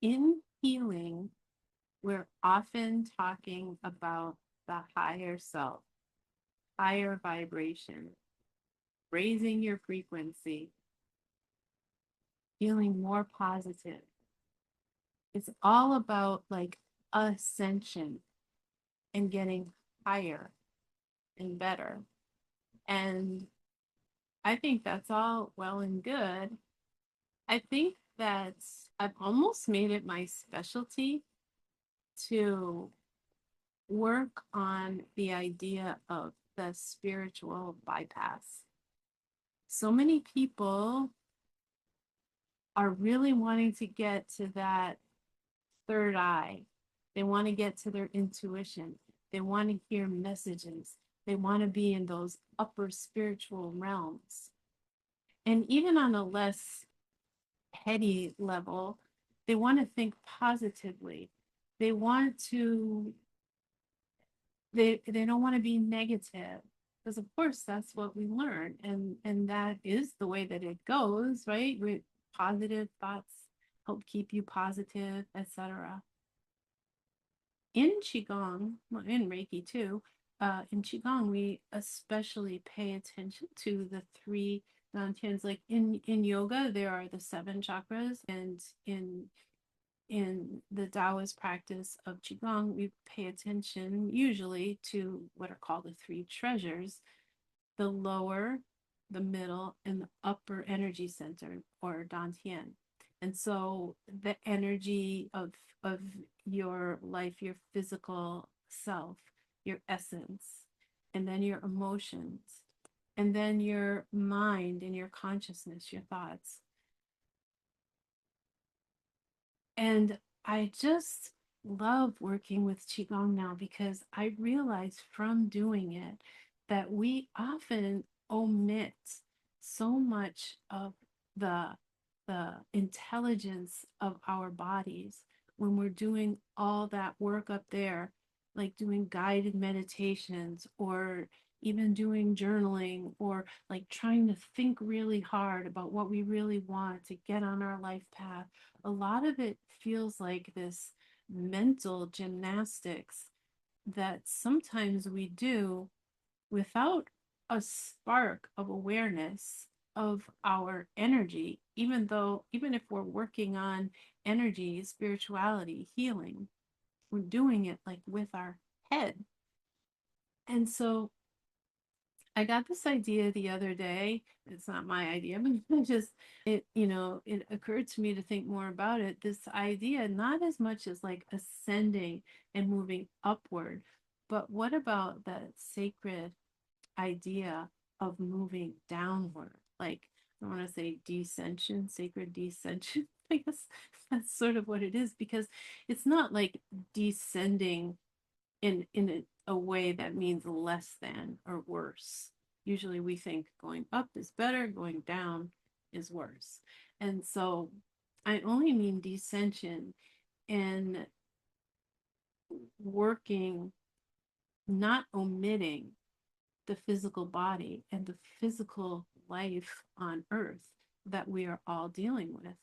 In healing, we're often talking about the higher self, higher vibration, raising your frequency, feeling more positive. It's all about like ascension and getting higher and better. And I think that's all well and good. I think that I've almost made it my specialty to work on the idea of the spiritual bypass. So many people are really wanting to get to that third eye. They want to get to their intuition. They want to hear messages. They want to be in those upper spiritual realms. And even on a less heady level, they want to think positively. They want to, they don't want to be negative. Because of course that's what we learn. And that is the way that it goes, right? With positive thoughts help keep you positive, etc. In Qigong, well, in Reiki too, in Qigong, we especially pay attention to the three Dantians. Like in yoga, there are the seven chakras, and in the Taoist practice of Qigong, we pay attention usually to what are called the three treasures: the lower, the middle, and the upper energy center, or Dantian. And so the energy of your life, your physical self, your essence, and then your emotions, and then your mind and your consciousness, your thoughts. And I just love working with Qigong now because I realize from doing it that we often omit so much of the intelligence of our bodies when we're doing all that work up there, like doing guided meditations or even doing journaling, or like trying to think really hard about what we really want to get on our life path. A lot of it feels like this mental gymnastics that sometimes we do without a spark of awareness of our energy, even if we're working on energy, spirituality, healing, we're doing it like with our head. And so I got this idea the other day. It's not my idea, but I just, it occurred to me to think more about it. This idea, not as much as like ascending and moving upward, but what about that sacred idea of moving downward? Like, I want to say descension, sacred descension. I guess that's sort of what it is, because it's not like descending in a way that means less than or worse. Usually we think going up is better, going down is worse. And so I only mean descension and working, not omitting the physical body and the physical life on earth that we are all dealing with,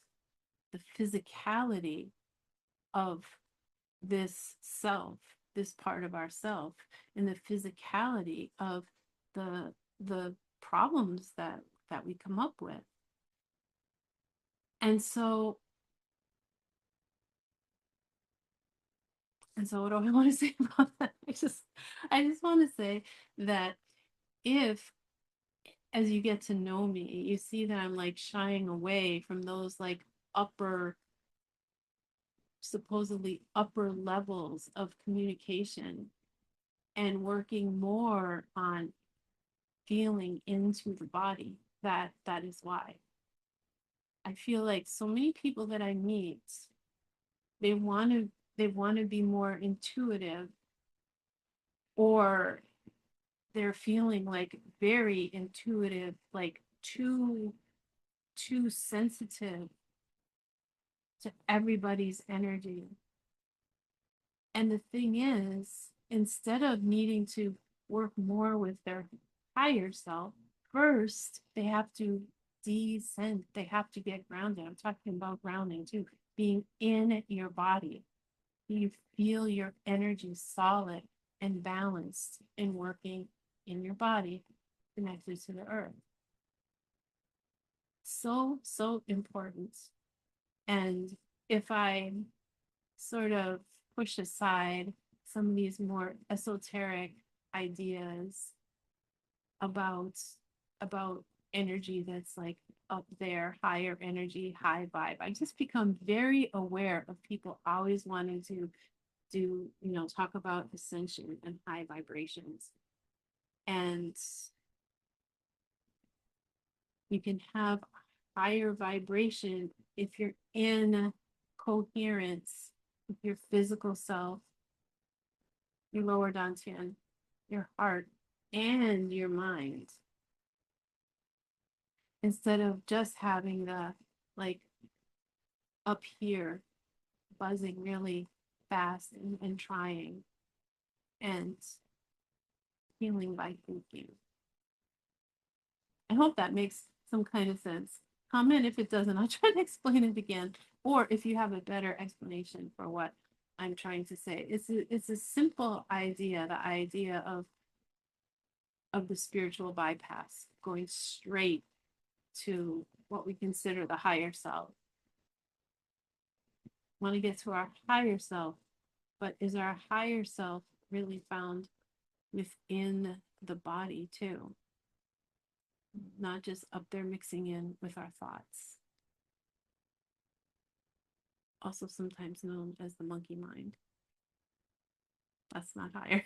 the physicality of this self, this part of ourself, and the physicality of the problems that we come up with. And so what do I want to say about that? I just want to say that if, as you get to know me, you see that I'm like shying away from those like upper, supposedly upper levels of communication, and working more on feeling into the body, that is why I feel like so many people that I meet, they want to they want to be more intuitive, or they're feeling like very intuitive, like too sensitive to everybody's energy. And the thing is, instead of needing to work more with their higher self, first they have to descend. They have to get grounded. I'm talking about grounding too, being in your body. You feel your energy solid and balanced and working in your body, connected to the earth. So, so important. And if I sort of push aside some of these more esoteric ideas about about energy that's like up there, higher energy, high vibe, I just become very aware of people always wanting to do, talk about ascension and high vibrations. And you can have higher vibration if you're in coherence with your physical self, your lower dantian, your heart, and your mind. Instead of just having the like up here buzzing really fast and trying and healing by thinking. I hope that makes some kind of sense. Comment if it doesn't. I'll try to explain it again. Or if you have a better explanation for what I'm trying to say. It's a simple idea, the idea of the spiritual bypass, going straight to what we consider the higher self. Want to get to our higher self, but is our higher self really found within the body too? Not just up there mixing in with our thoughts. Also sometimes known as the monkey mind. That's not higher.